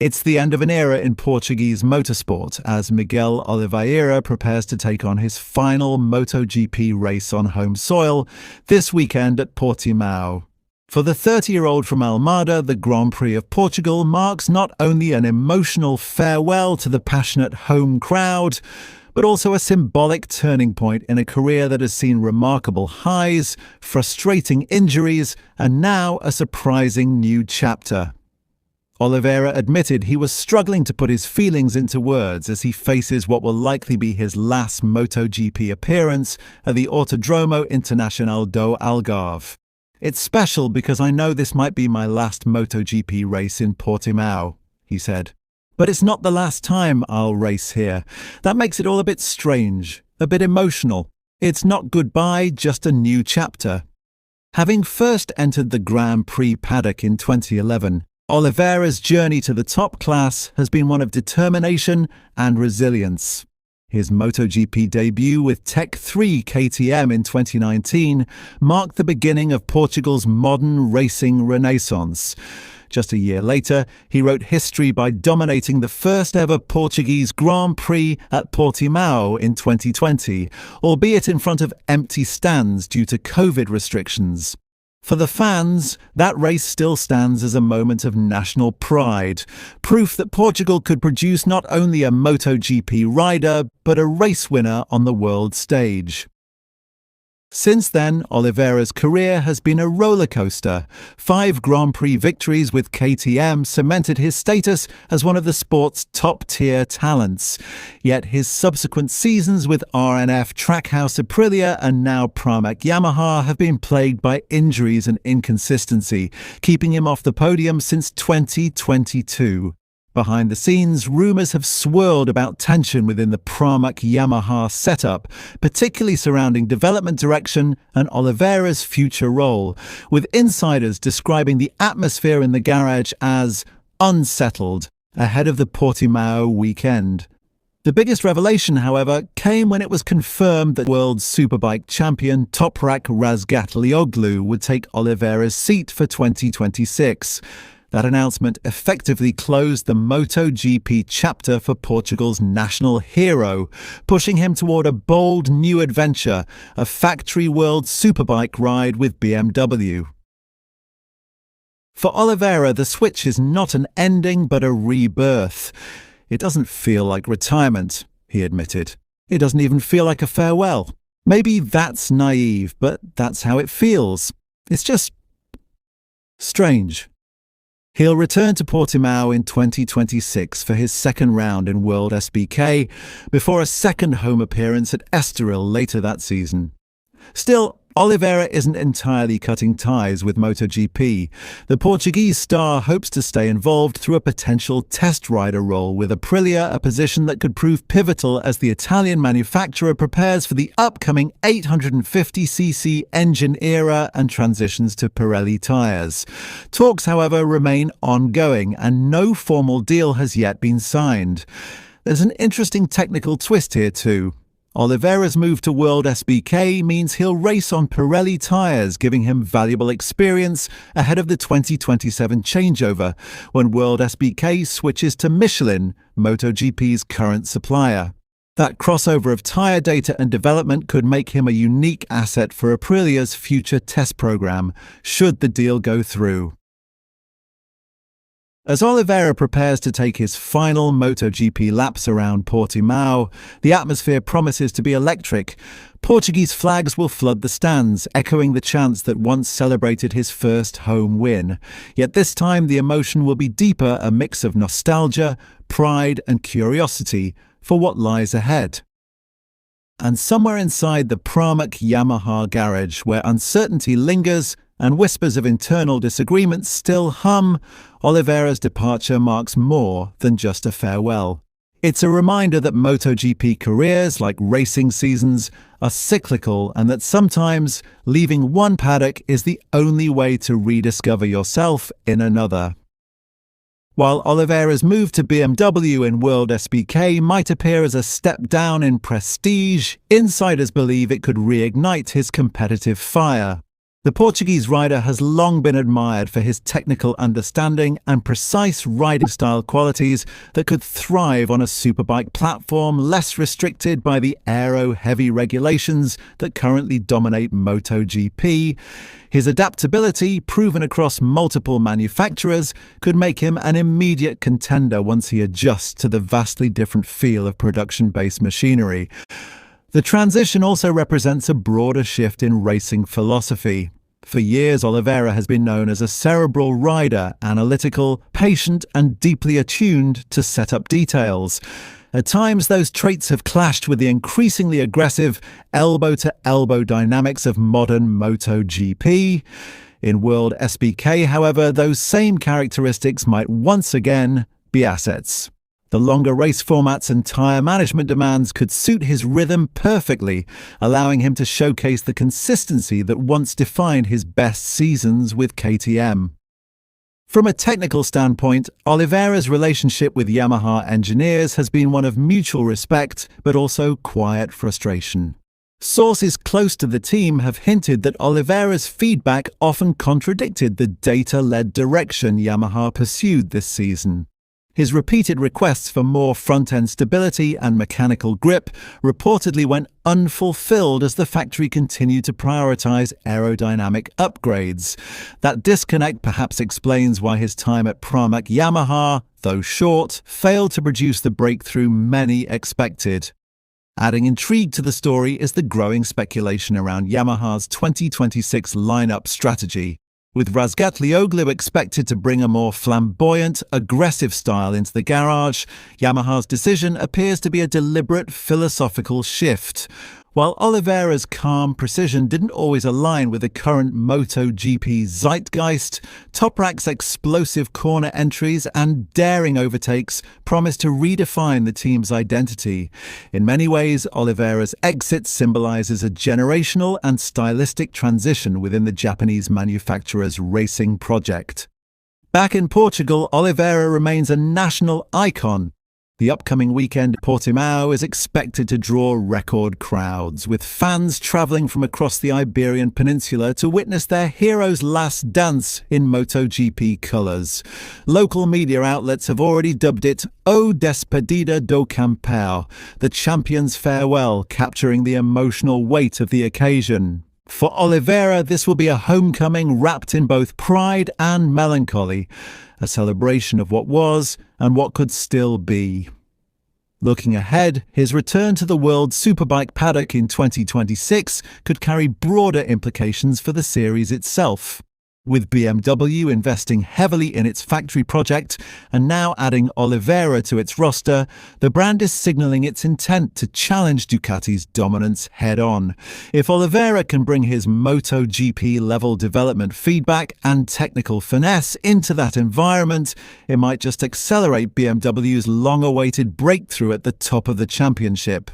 It's the end of an era in Portuguese motorsport as Miguel Oliveira prepares to take on his final MotoGP race on home soil this weekend at Portimão. For the 30-year-old from Almada, the Grand Prix of Portugal marks not only an emotional farewell to the passionate home crowd, but also a symbolic turning point in a career that has seen remarkable highs, frustrating injuries, and now a surprising new chapter. Oliveira admitted he was struggling to put his feelings into words as he faces what will likely be his last MotoGP appearance at the Autódromo Internacional do Algarve. "It's special because I know this might be my last MotoGP race in Portimão," he said. "But it's not the last time I'll race here. That makes it all a bit strange, a bit emotional. It's not goodbye, just a new chapter." Having first entered the Grand Prix paddock in 2011, Oliveira's journey to the top class has been one of determination and resilience. His MotoGP debut with Tech 3 KTM in 2019 marked the beginning of Portugal's modern racing renaissance. Just a year later, he wrote history by dominating the first ever Portuguese Grand Prix at Portimão in 2020, albeit in front of empty stands due to COVID restrictions. For the fans, that race still stands as a moment of national pride, proof that Portugal could produce not only a MotoGP rider, but a race winner on the world stage. Since then, Oliveira's career has been a rollercoaster. 5 Grand Prix victories with KTM cemented his status as one of the sport's top-tier talents. Yet his subsequent seasons with RNF Trackhouse Aprilia and now Pramac Yamaha have been plagued by injuries and inconsistency, keeping him off the podium since 2022. Behind the scenes, rumours have swirled about tension within the Pramac Yamaha setup, particularly surrounding development direction and Oliveira's future role, with insiders describing the atmosphere in the garage as unsettled ahead of the Portimão weekend. The biggest revelation, however, came when it was confirmed that world superbike champion Toprak Razgatlioglu would take Oliveira's seat for 2026. That announcement effectively closed the MotoGP chapter for Portugal's national hero, pushing him toward a bold new adventure, a factory world superbike ride with BMW. For Oliveira, the switch is not an ending but a rebirth. "It doesn't feel like retirement," he admitted. "It doesn't even feel like a farewell. Maybe that's naive, but that's how it feels. It's just strange." He'll return to Portimão in 2026 for his second round in World SBK, before a second home appearance at Estoril later that season. Still, Oliveira isn't entirely cutting ties with MotoGP. The Portuguese star hopes to stay involved through a potential test rider role with Aprilia, a position that could prove pivotal as the Italian manufacturer prepares for the upcoming 850cc engine era and transitions to Pirelli tyres. Talks, however, remain ongoing and no formal deal has yet been signed. There's an interesting technical twist here too. Oliveira's move to World SBK means he'll race on Pirelli tyres, giving him valuable experience ahead of the 2027 changeover, when World SBK switches to Michelin, MotoGP's current supplier. That crossover of tyre data and development could make him a unique asset for Aprilia's future test program, should the deal go through. As Oliveira prepares to take his final MotoGP laps around Portimão, the atmosphere promises to be electric. Portuguese flags will flood the stands, echoing the chants that once celebrated his first home win. Yet this time the emotion will be deeper, a mix of nostalgia, pride and curiosity for what lies ahead. And somewhere inside the Pramac Yamaha garage, where uncertainty lingers and whispers of internal disagreements still hum, Oliveira's departure marks more than just a farewell. It's a reminder that MotoGP careers, like racing seasons, are cyclical and that sometimes leaving one paddock is the only way to rediscover yourself in another. While Oliveira's move to BMW in World SBK might appear as a step down in prestige, insiders believe it could reignite his competitive fire. The Portuguese rider has long been admired for his technical understanding and precise riding style qualities that could thrive on a superbike platform less restricted by the aero-heavy regulations that currently dominate MotoGP. His adaptability, proven across multiple manufacturers, could make him an immediate contender once he adjusts to the vastly different feel of production-based machinery. The transition also represents a broader shift in racing philosophy. For years, Oliveira has been known as a cerebral rider, analytical, patient, and deeply attuned to set-up details. At times, those traits have clashed with the increasingly aggressive elbow-to-elbow dynamics of modern MotoGP. In World SBK, however, those same characteristics might once again be assets. The longer race formats and tyre management demands could suit his rhythm perfectly, allowing him to showcase the consistency that once defined his best seasons with KTM. From a technical standpoint, Oliveira's relationship with Yamaha engineers has been one of mutual respect, but also quiet frustration. Sources close to the team have hinted that Oliveira's feedback often contradicted the data-led direction Yamaha pursued this season. His repeated requests for more front-end stability and mechanical grip reportedly went unfulfilled as the factory continued to prioritize aerodynamic upgrades. That disconnect perhaps explains why his time at Pramac Yamaha, though short, failed to produce the breakthrough many expected. Adding intrigue to the story is the growing speculation around Yamaha's 2026 lineup strategy. With Razgatlioglu expected to bring a more flamboyant, aggressive style into the garage, Yamaha's decision appears to be a deliberate philosophical shift. While Oliveira's calm precision didn't always align with the current MotoGP zeitgeist, Toprak's explosive corner entries and daring overtakes promise to redefine the team's identity. In many ways, Oliveira's exit symbolizes a generational and stylistic transition within the Japanese manufacturer's racing project. Back in Portugal, Oliveira remains a national icon. The upcoming weekend at Portimão is expected to draw record crowds, with fans travelling from across the Iberian Peninsula to witness their hero's last dance in MotoGP colours. Local media outlets have already dubbed it O Despedida do Campeão, the champion's farewell, capturing the emotional weight of the occasion. For Oliveira, this will be a homecoming wrapped in both pride and melancholy, a celebration of what was and what could still be. Looking ahead, his return to the World Superbike paddock in 2026 could carry broader implications for the series itself. With BMW investing heavily in its factory project and now adding Oliveira to its roster, the brand is signalling its intent to challenge Ducati's dominance head-on. If Oliveira can bring his MotoGP-level development feedback and technical finesse into that environment, it might just accelerate BMW's long-awaited breakthrough at the top of the championship.